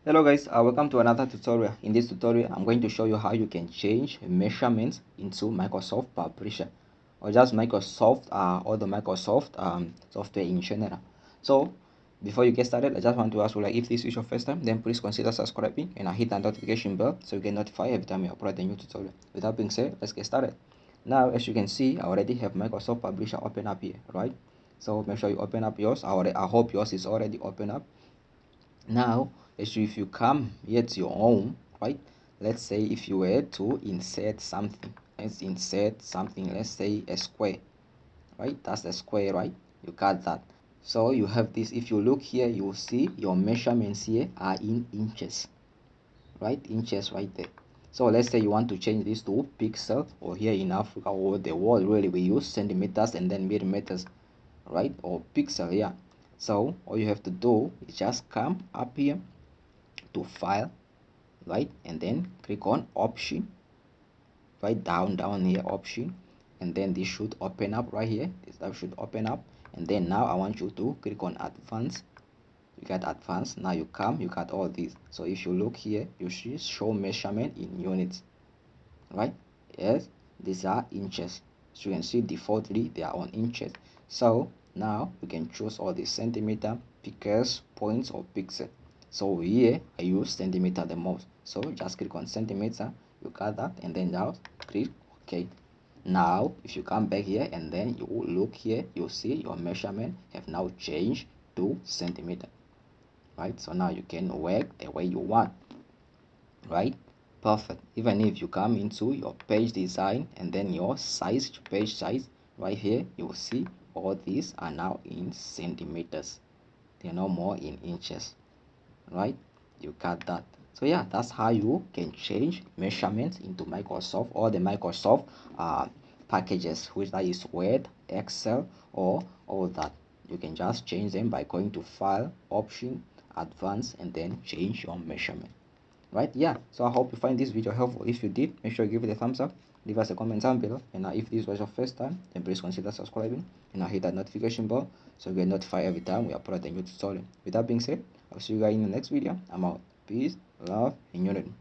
Hello guys, welcome to another tutorial. In this tutorial, I'm going to show you how you can change measurements into Microsoft Publisher or just Microsoft or the Microsoft software in general. So before you get started, I just want to ask you, like, if this is your first time, then please consider subscribing and hit that notification bell so you get notified every time we upload a new tutorial. With that being said, let's get started. Now, as you can see, I already have Microsoft Publisher open up here, right? So make sure you open up yours. I hope yours is already open up. Now, if you come here to your home, right? Let's say if you were to insert something, let's say a square, right? That's a square, right? You got that. So you have this. If you look here, you will see your measurements here are in inches, right? Inches right there. So let's say you want to change this to pixel, or here in Africa or the world, really we use centimeters and then millimeters, right? Or pixel, yeah. So all you have to do is just come up here to file, right, and then click on option, right, down here, option, and then this should open up right here. This should open up, and then now I want you to click on advanced. You got advanced. Now you got all these. So if you look here, you see show measurement in units, right? Yes, these are inches. So you can see defaultly they are on inches. So now you can choose all the centimeter, picas, points, or pixel. So here I use centimeter the most. So just click on centimeter, you got that, and then now click OK. Now if you come back here and then you look here, you see your measurement have now changed to centimeter, right? So now you can work the way you want, right? Perfect. Even if you come into your page design and then your size, page size, right here, you will see all these are now in centimeters. They're no more in inches, right? You got that. So yeah, that's how you can change measurements into Microsoft or the Microsoft packages, which that is Word, Excel, or all that. You can just change them by going to File, Option, Advanced, and then change your measurement, right? Yeah, so I hope you find this video helpful. If you did, make sure you give it a thumbs up, leave us a comment down below, and if this was your first time, then please consider subscribing and hit that notification bell so you get notified every time we upload a new tutorial. With that being said, I'll see you guys in the next video. I'm out. Peace, love, and unity.